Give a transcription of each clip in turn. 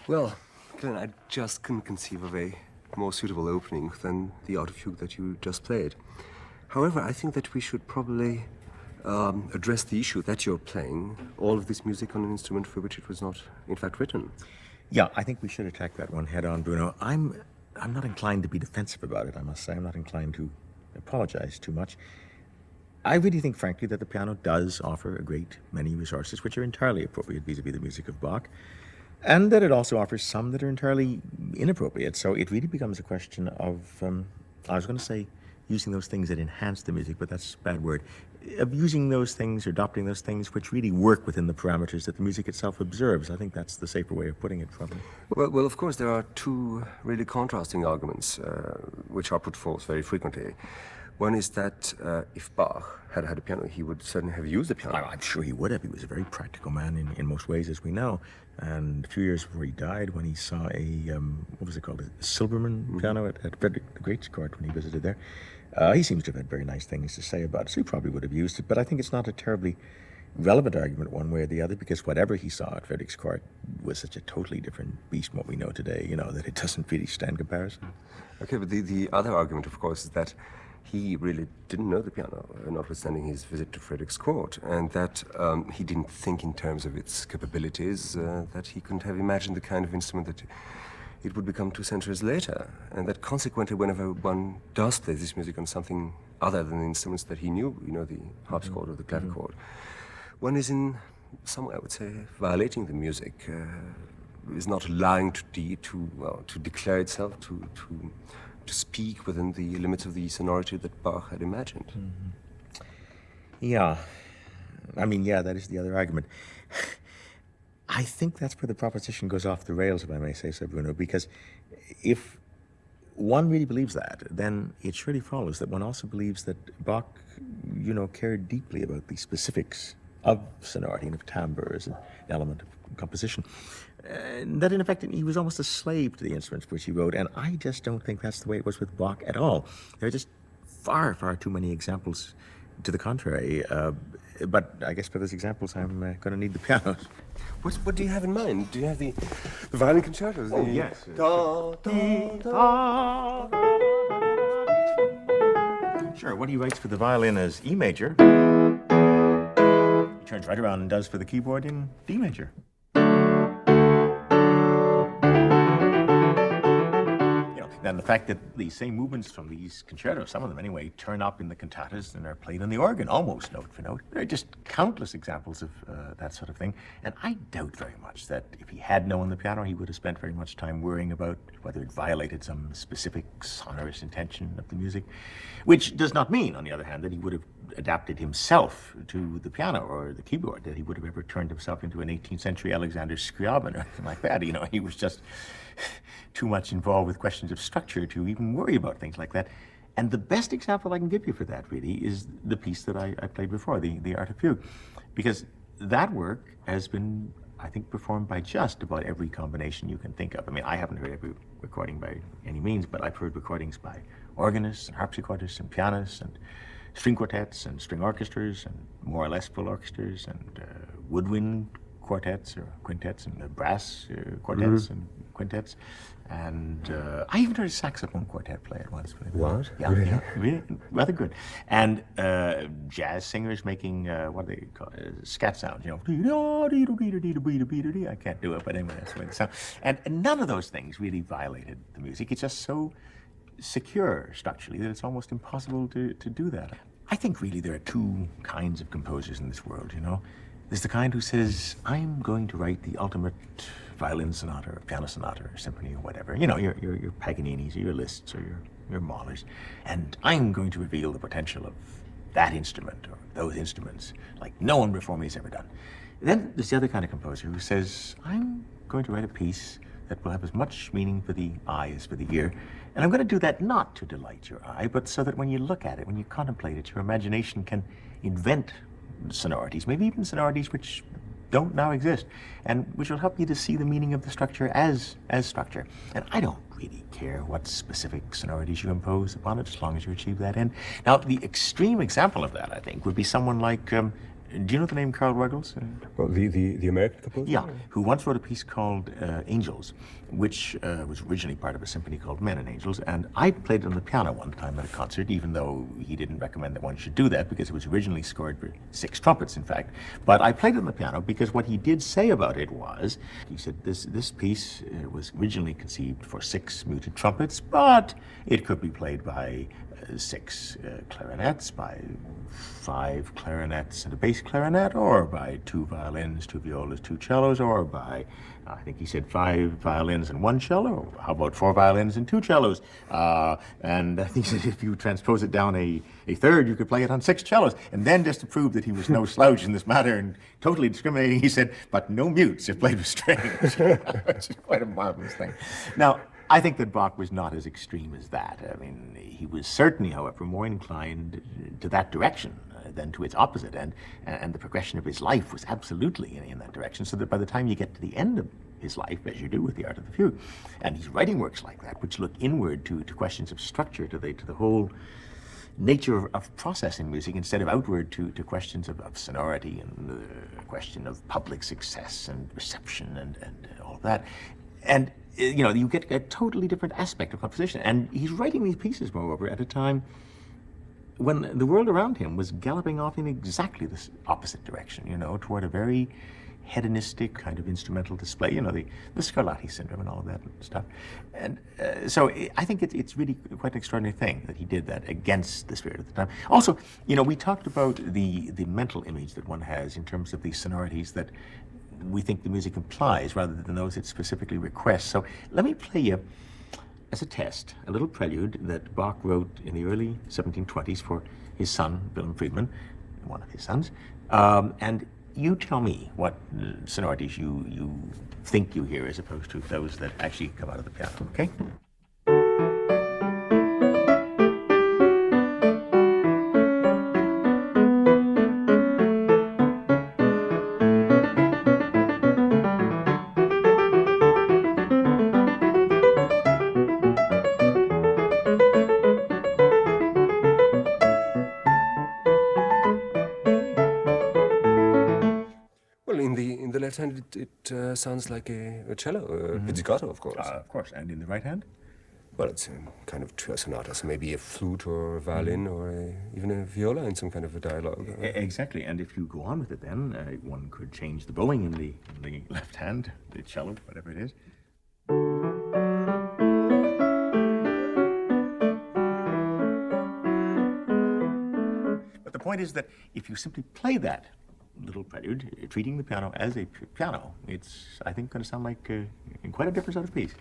Well, Glenn, I just couldn't conceive of a more suitable opening than the Art of Fugue that you just played. However, I think that we should probably address the issue that you're playing all of this music on an instrument for which it was not, in fact, written. Yeah, I think we should attack that one head on, Bruno. I'm not inclined to be defensive about it, I must say. I'm not inclined to apologize too much. I really think, frankly, that the piano does offer a great many resources which are entirely appropriate vis-a-vis the music of Bach, and that it also offers some that are entirely inappropriate. So it really becomes a question of, I was going to say, using those things that enhance the music, but that's a bad word, of using those things or adopting those things which really work within the parameters that the music itself observes. I think that's the safer way of putting it, probably. Well, of course, there are two really contrasting arguments which are put forth very frequently. One is that if Bach had had a piano, he would certainly have used the piano. I'm sure he would have. He was a very practical man in most ways, as we know. And a few years before he died, when he saw a, what was it called, a Silberman piano at Frederick the Great's court when he visited there, he seems to have had very nice things to say about it, so he probably would have used it. But I think it's not a terribly relevant argument one way or the other, because whatever he saw at Frederick's court was such a totally different beast from what we know today, you know, that it doesn't really stand comparison. Okay, but the other argument, of course, is that he really didn't know the piano, notwithstanding his visit to Frederick's court, and that he didn't think in terms of its capabilities, that he couldn't have imagined the kind of instrument that it would become 2 centuries later, and that consequently, whenever one does play this music on something other than the instruments that he knew, you know, the harpsichord or the clavichord, one is in some way, I would say, violating the music, is not allowing to declare itself, to speak within the limits of the sonority that Bach had imagined. Yeah. I mean, yeah, that is the other argument. I think that's where the proposition goes off the rails, if I may say so, Bruno, because if one really believes that, then it surely follows that one also believes that Bach, you know, cared deeply about the specifics of sonority and of timbre as an element of composition. That in effect he was almost a slave to the instruments which he wrote, and I just don't think that's the way it was with Bach at all. There are just far, far too many examples to the contrary. But I guess for those examples, I'm going to need the pianos. What do you have in mind? Do you have the violin concertos? Oh, yes. Sure, what he writes for the violin is E major. He turns right around and does for the keyboard in D major. And the fact that the same movements from these concertos, some of them anyway, turn up in the cantatas and are played on the organ, almost note for note. There are just countless examples of that sort of thing. And I doubt very much that if he had known the piano, he would have spent very much time worrying about whether it violated some specific sonorous intention of the music, which does not mean, on the other hand, that he would have adapted himself to the piano or the keyboard, that he would have ever turned himself into an 18th century Alexander Scriabin or anything like that. You know, he was just too much involved with questions of structure to even worry about things like that. And the best example I can give you for that, really, is the piece that I played before, the Art of Fugue. Because that work has been, I think, performed by just about every combination you can think of. I mean, I haven't heard every recording by any means, but I've heard recordings by organists and harpsichordists and pianists and string quartets and string orchestras and more or less full orchestras and woodwind quartets or quintets and brass quartets and quintets. And I even heard a saxophone quartet play it once. What? Yeah, really? Yeah, really, rather good. And jazz singers making, what do they call it, scat sounds, you know. I can't do it, but anyway, that's the way it sounds. And none of those things really violated the music. It's just so secure structurally that it's almost impossible to do that. I think really there are two kinds of composers in this world, you know. There's the kind who says, I'm going to write the ultimate violin sonata or piano sonata or symphony or whatever. You know, your Paganinis or your Liszts or your Mahlers. And I'm going to reveal the potential of that instrument or those instruments like no one before me has ever done. Then there's the other kind of composer who says, I'm going to write a piece that will have as much meaning for the eye as for the ear. And I'm going to do that not to delight your eye, but so that when you look at it, when you contemplate it, your imagination can invent sonorities, maybe even sonorities which don't now exist, and which will help you to see the meaning of the structure as structure. And I don't really care what specific sonorities you impose upon it, as long as you achieve that end. Now, the extreme example of that, I think, would be someone like Do you know the name Carl Ruggles? Well, the American composer? Yeah, who once wrote a piece called Angels, which was originally part of a symphony called Men and Angels, and I played it on the piano one time at a concert, even though he didn't recommend that one should do that, because it was originally scored for 6 trumpets, in fact. But I played it on the piano because what he did say about it was, he said this piece was originally conceived for 6 muted trumpets, but it could be played by 6 clarinets, by 5 clarinets and a bass clarinet, or by 2 violins, 2 violas, 2 cellos, or by, I think he said 5 violins and 1 cello. How about 4 violins and 2 cellos? And I think he said if you transpose it down a third, you could play it on 6 cellos. And then, just to prove that he was no slouch in this matter and totally discriminating, he said, but no mutes if played with strings, which is quite a marvelous thing. Now, I think that Bach was not as extreme as that. I mean, he was certainly, however, more inclined to that direction than to its opposite, and the progression of his life was absolutely in that direction, so that by the time you get to the end of his life, as you do with the Art of the Fugue, and he's writing works like that, which look inward to questions of structure, to the whole nature of processing music, instead of outward to questions of sonority and the question of public success and reception and all of that. And you know, you get a totally different aspect of composition. And he's writing these pieces, moreover, at a time when the world around him was galloping off in exactly this opposite direction, you know, toward a very hedonistic kind of instrumental display, you know, the Scarlatti syndrome and all of that stuff. And so I think it's really quite an extraordinary thing that he did that against the spirit of the time. Also, you know, we talked about the mental image that one has in terms of these sonorities that we think the music implies rather than those it specifically requests. So let me play you, as a test, a little prelude that Bach wrote in the early 1720s for his son, Wilhelm Friedman, one of his sons. And you tell me what sonorities you think you hear as opposed to those that actually come out of the piano, okay? In the left hand, it sounds like a cello, pizzicato, of course. Of course, and in the right hand? Well, it's a kind of two sonatas, maybe a flute or a violin or even a viola in some kind of a dialogue. Exactly, and if you go on with it then, one could change the bowing in the left hand, the cello, whatever it is. But the point is that if you simply play that little prelude, treating the piano as a piano, it's, I think, going to sound like quite a different sort of piece.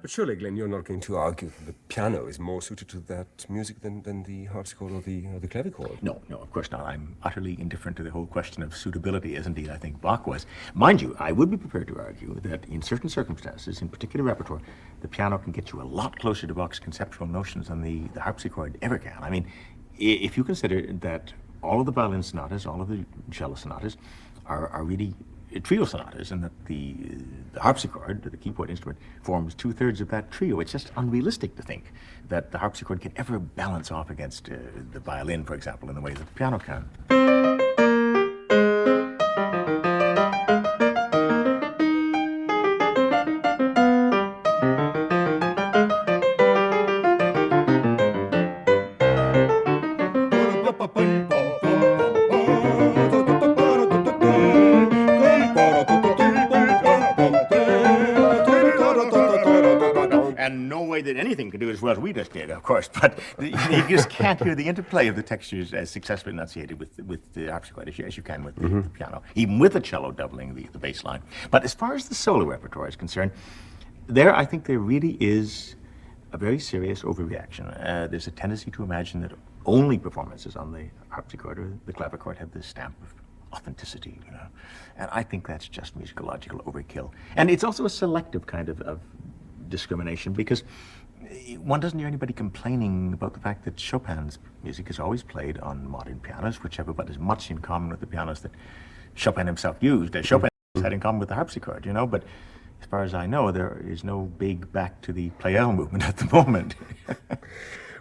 But surely, Glenn, you're not going to argue that the piano is more suited to that music than the harpsichord or the clavichord. No, of course not. I'm utterly indifferent to the whole question of suitability, as indeed I think Bach was. Mind you, I would be prepared to argue that in certain circumstances, in particular repertoire, the piano can get you a lot closer to Bach's conceptual notions than the harpsichord ever can. I mean, if you consider that all of the violin sonatas, all of the cello sonatas are really trio sonatas, and that the harpsichord, the keyboard instrument, forms 2/3 of that trio. It's just unrealistic to think that the harpsichord can ever balance off against the violin, for example, in the way that the piano can. And no way that anything can do as well as we just did, of course, but you just can't hear the interplay of the textures as successfully enunciated with the harpsichord as you can with the piano, even with the cello doubling the bass line. But as far as the solo repertoire is concerned, I think there really is a very serious overreaction. There's a tendency to imagine that only performances on the harpsichord or the clavichord have this stamp of authenticity, you know. And I think that's just musicological overkill. And it's also a selective kind of discrimination, because one doesn't hear anybody complaining about the fact that Chopin's music is always played on modern pianos, which have about as much in common with the pianos that Chopin himself used. Chopin had in common with the harpsichord, you know, but as far as I know, there is no big back to the Pleyel movement at the moment.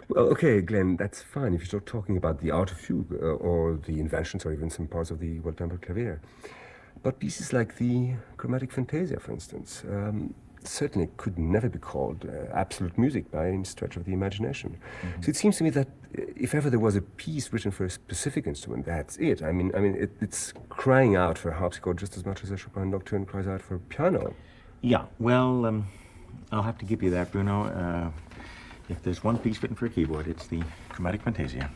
Well, okay, Glenn, that's fine if you start talking about the art of fugue or the inventions or even some parts of the well-tempered clavier. But pieces like the Chromatic Fantasia, for instance, certainly could never be called absolute music by any stretch of the imagination. So it seems to me that if ever there was a piece written for a specific instrument, that's it. I mean, it's crying out for a harpsichord just as much as a Chopin nocturne cries out for piano. Yeah, well, I'll have to give you that, Bruno. If there's one piece written for a keyboard, it's the Chromatic Fantasia.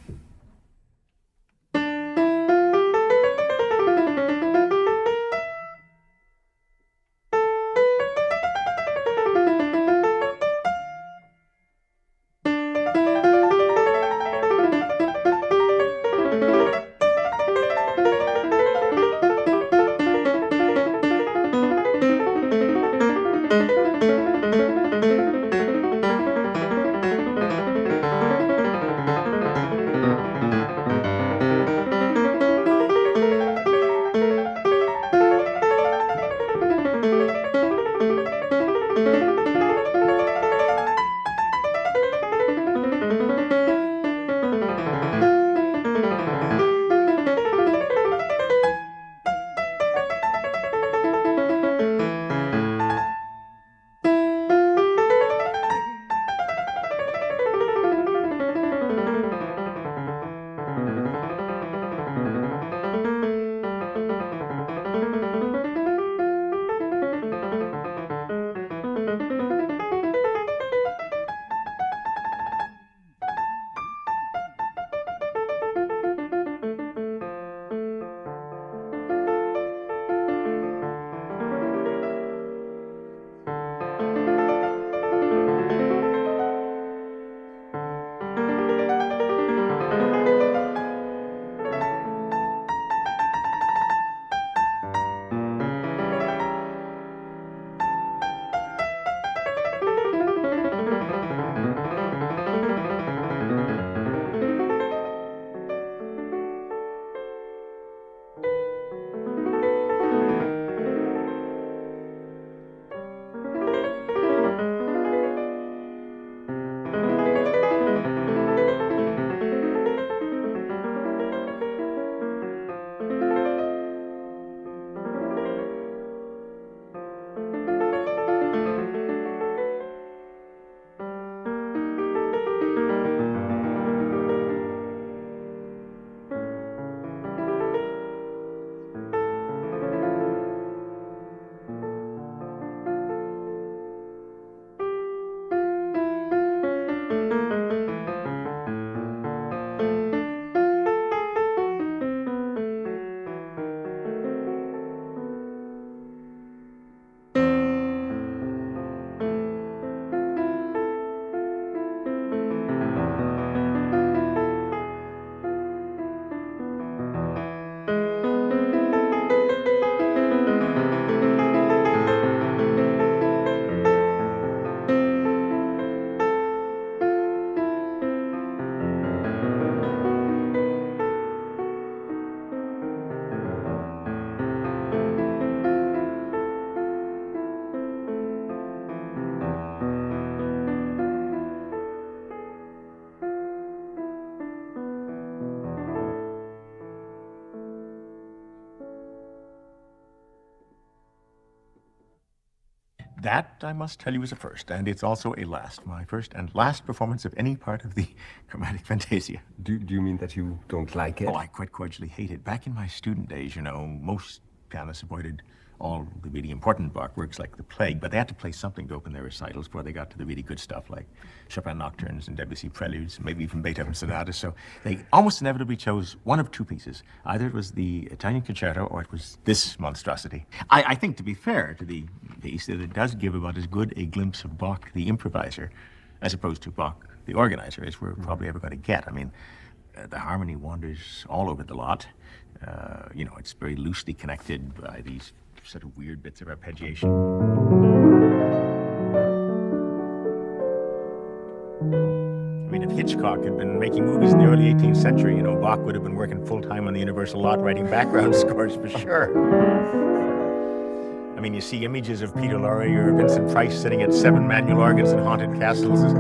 That, I must tell you, is a first, and it's also a last. My first and last performance of any part of the Chromatic Fantasia. Do you mean that you don't like it? Oh, I quite cordially hate it. Back in my student days, you know, most pianists avoided all the really important Bach works like the plague, but they had to play something to open their recitals before they got to the really good stuff like Chopin Nocturnes and Debussy Preludes, maybe even Beethoven Sonatas. So they almost inevitably chose one of two pieces. Either it was the Italian Concerto or it was this monstrosity. I think, to be fair to the piece, that it does give about as good a glimpse of Bach, the improviser, as opposed to Bach, the organizer, as we're probably ever going to get. I mean, the harmony wanders all over the lot. You know, it's very loosely connected by these sort of weird bits of arpeggiation. I mean, it Hitchcock had been making movies in the early 18th century, Bach would have been working full-time on the Universal lot writing background scores for sure. I mean, you see images of Peter Lorre or Vincent Price sitting at 7 manual organs in haunted castles as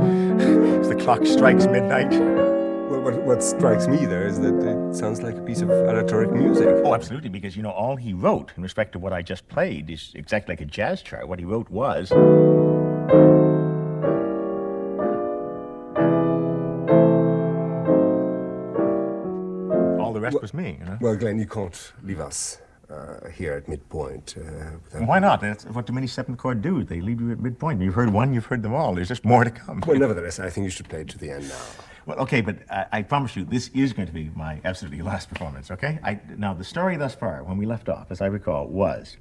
the clock strikes midnight. Well, what strikes me there is that it sounds like a piece of aleatoric music. Oh, absolutely, because, all he wrote in respect to what I just played is exactly like a jazz chart. What he wrote was... all the rest was me, Well, Glenn, you can't leave us here at midpoint. Why not? That's what do many seventh chord do. They leave you at midpoint. You've heard one, you've heard them all. There's just more to come. Well, nevertheless, I think you should play it to the end now. Well, okay, but I promise you, this is going to be my absolutely last performance, okay? Now, the story thus far, when we left off, as I recall, was...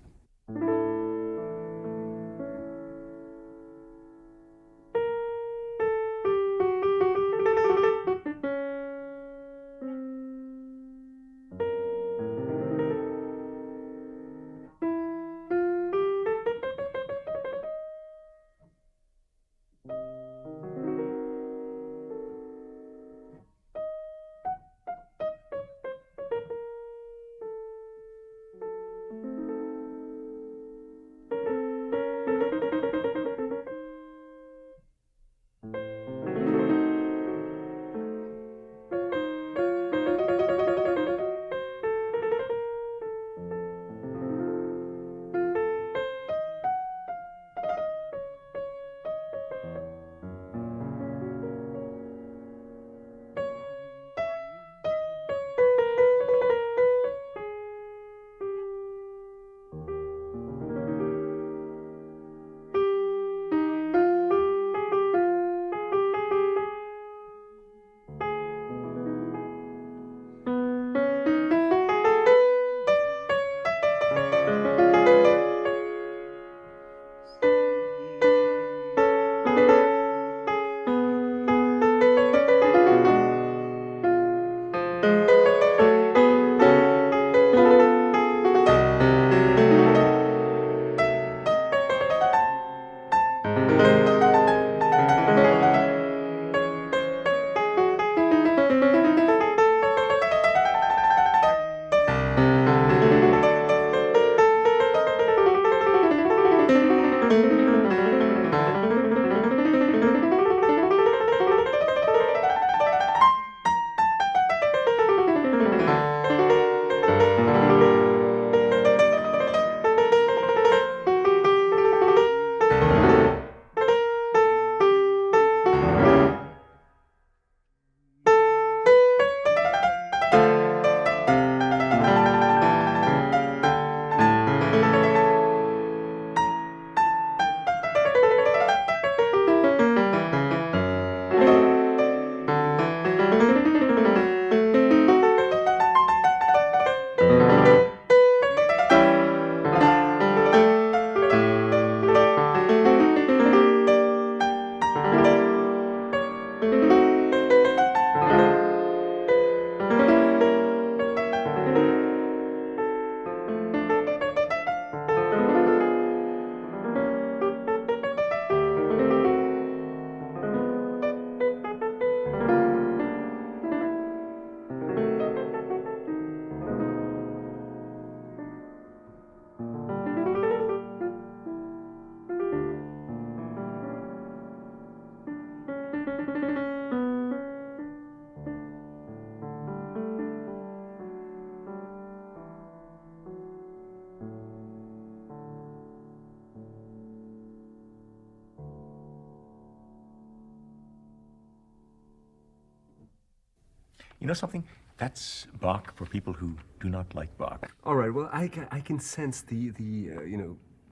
You know something? That's Bach for people who do not like Bach. All right. Well, I can sense the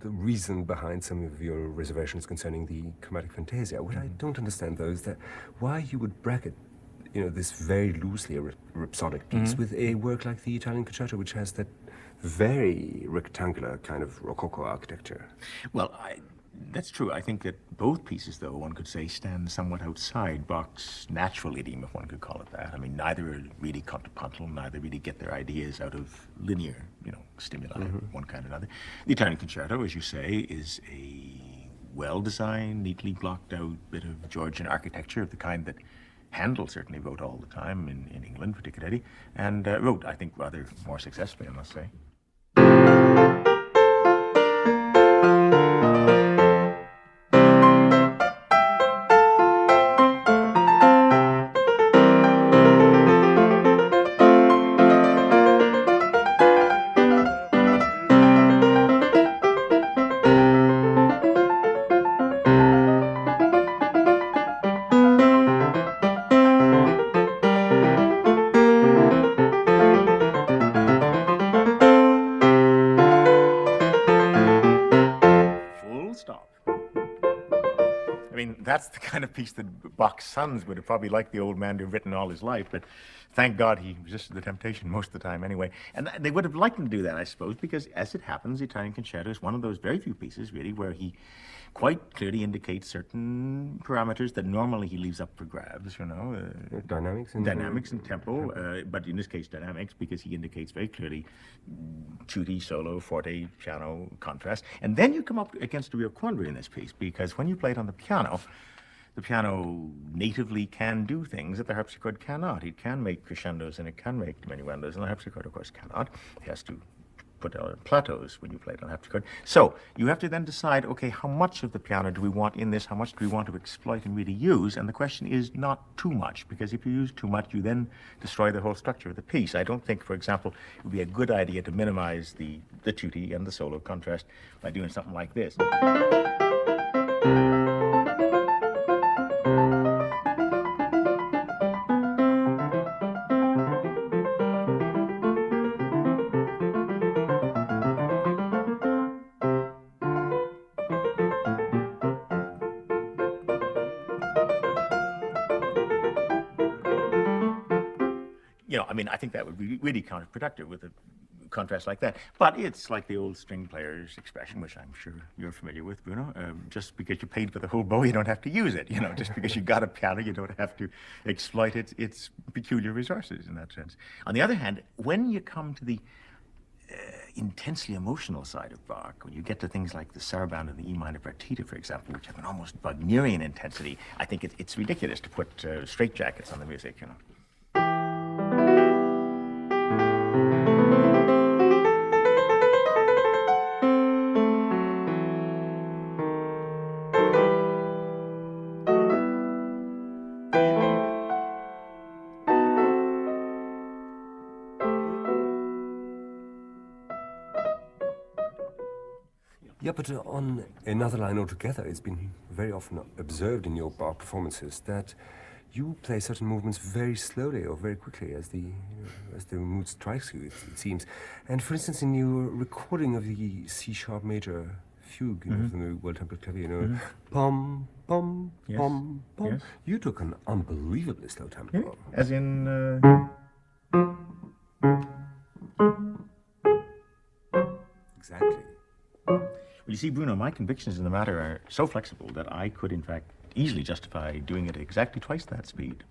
reason behind some of your reservations concerning the Chromatic Fantasia. What I don't understand, though, is that why you would bracket, this very loosely rhapsodic piece with a work like the Italian concerto, which has that very rectangular kind of Rococo architecture. Well, that's true. I think that both pieces, though, one could say, stand somewhat outside Bach's natural idiom, if one could call it that. I mean, neither are really contrapuntal, neither really get their ideas out of linear, stimuli of one kind or another. The Italian concerto, as you say, is a well-designed, neatly blocked out bit of Georgian architecture of the kind that Handel certainly wrote all the time in England, particularly, and wrote, I think, rather more successfully, I must say. I mean, that's the kind of piece that Bach's sons would have probably liked the old man to have written all his life, but thank God he resisted the temptation most of the time anyway. And they would have liked him to do that, I suppose, because as it happens, the Italian Concerto is one of those very few pieces, really, where he quite clearly indicates certain parameters that normally he leaves up for grabs, you know. Dynamics and tempo, but in this case dynamics, because he indicates very clearly tutti, solo, forte, piano, contrast. And then you come up against a real quandary in this piece, because when you play it on the piano natively can do things that the harpsichord cannot. It can make crescendos and it can make diminuendos, and the harpsichord, of course, cannot. It has to put plateaus when you play it on harpsichord. So you have to then decide, okay, how much of the piano do we want in this? How much do we want to exploit and really use? And the question is not too much, because if you use too much, you then destroy the whole structure of the piece. I don't think, for example, it would be a good idea to minimize the tutti and the solo contrast by doing something like this. You know, I mean, I think that would be really counterproductive with a contrast like that. But it's like the old string player's expression, which I'm sure you're familiar with, Bruno. Just because you paid for the whole bow, you don't have to use it. You know, just because you got a piano, you don't have to exploit its peculiar resources in that sense. On the other hand, when you come to the intensely emotional side of Bach, when you get to things like the Sarabande and the E minor Partita, for example, which have an almost Wagnerian intensity, I think it's ridiculous to put straitjackets on the music, you know. Yeah, but on another line altogether, it's been very often observed in your Bach performances that you play certain movements very slowly or very quickly as the mood strikes you, it seems. And for instance, in your recording of the C-sharp major fugue from the World Temple Clavier, you know, pom, pom, pom, pom, yes. You took an unbelievably slow tempo. Yeah. As in... Exactly. Well, you see, Bruno, my convictions in the matter are so flexible that I could, in fact, easily justify doing it at exactly twice that speed.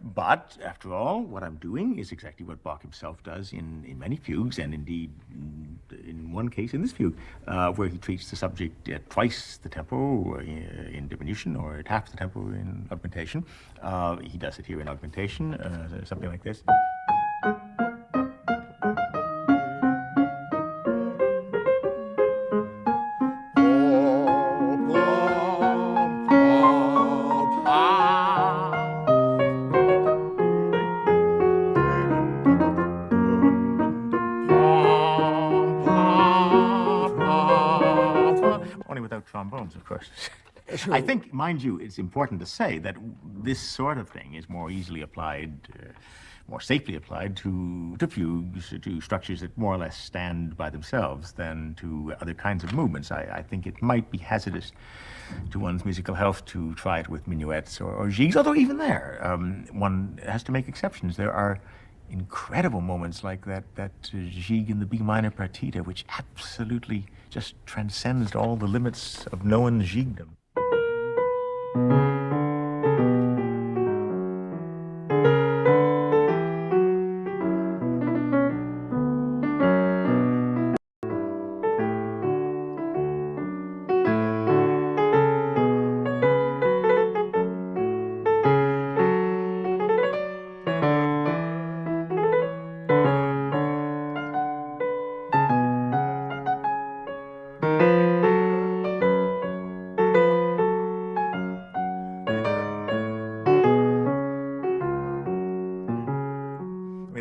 But, after all, what I'm doing is exactly what Bach himself does in many fugues, and indeed, in one case, in this fugue, where he treats the subject at twice the tempo in diminution, or at half the tempo in augmentation. He does it here in augmentation, something like this. Only without trombones, of course. Sure. I think, mind you, it's important to say that this sort of thing is more easily applied, more safely applied to fugues, to structures that more or less stand by themselves than to other kinds of movements. I think it might be hazardous to one's musical health to try it with minuets or gigs, although even there, one has to make exceptions. There are incredible moments like that jig in the B minor Partita, which absolutely just transcends all the limits of known jigdom.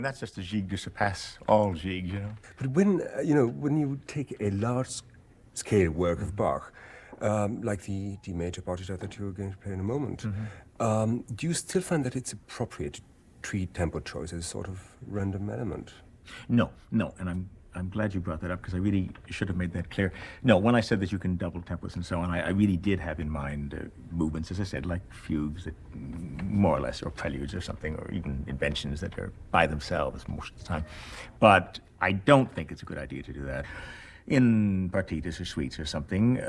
that's just a jig to surpass all jigs, you know. But when, when you take a large-scale work of Bach, like the D major partita that you're going to play in a moment, do you still find that it's appropriate to treat tempo choice as sort of random element? No, and I'm glad you brought that up because I really should have made that clear. No, when I said that you can double tempos and so on, I really did have in mind movements, as I said, like fugues that more or less, or preludes or something, or even inventions that are by themselves most of the time. But I don't think it's a good idea to do that. In partitas or suites or something,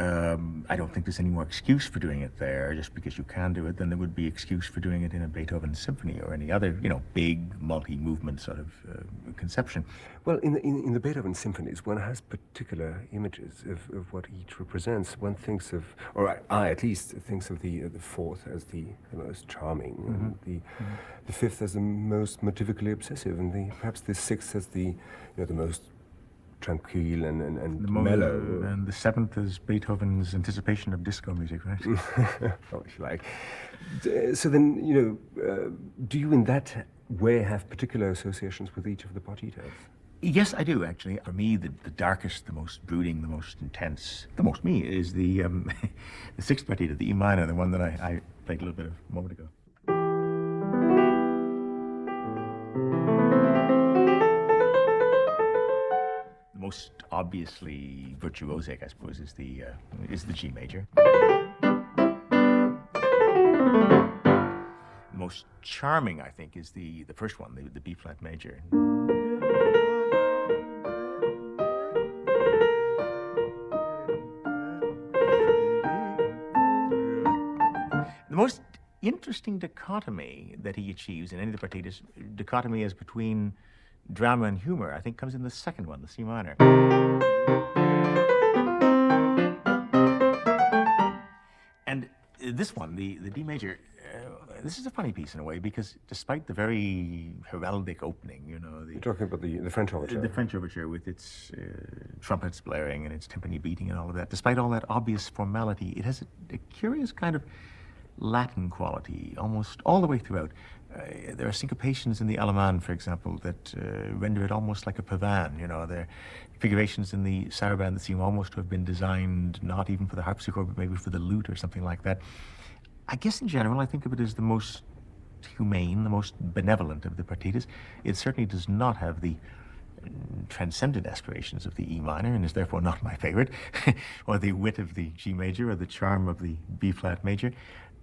I don't think there's any more excuse for doing it there just because you can do it than there would be excuse for doing it in a Beethoven symphony or any other, big multi-movement sort of conception. Well, in the Beethoven symphonies, one has particular images of what each represents. One thinks of, or I at least thinks of the fourth as the most charming, and the fifth as the most motivically obsessive, and perhaps the sixth as the most tranquil and mellow. And the seventh is Beethoven's anticipation of disco music, right? Oh, if you like. So then, do you in that way have particular associations with each of the partitas? Yes, I do, actually. For me, the darkest, the most brooding, the most intense, the most me, is the the sixth partita, the E minor, the one that I played a little bit of a moment ago. Most obviously virtuosic, I suppose, is the G major. Most charming, I think, is the first one, the B flat major. The most interesting dichotomy that he achieves in any of the partitas, dichotomy as between drama and humor, I think comes in the second one, the C minor. And this one, the D major, this is a funny piece in a way because despite the very heraldic opening, You're talking about the French overture. The French overture with its trumpets blaring and its timpani beating and all of that, despite all that obvious formality, it has a curious kind of Latin quality almost all the way throughout. There are syncopations in the Allemande, for example, that render it almost like a pavan. There are figurations in the saraband that seem almost to have been designed not even for the harpsichord, but maybe for the lute or something like that. I guess in general, I think of it as the most humane, the most benevolent of the partitas. It certainly does not have the transcendent aspirations of the E minor and is therefore not my favorite, or the wit of the G major or the charm of the B flat major.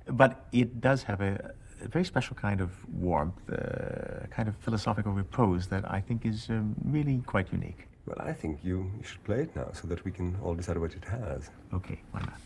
But it does have a very special kind of warmth, a kind of philosophical repose that I think is really quite unique. Well, I think you should play it now so that we can all decide what it has. Okay, why not?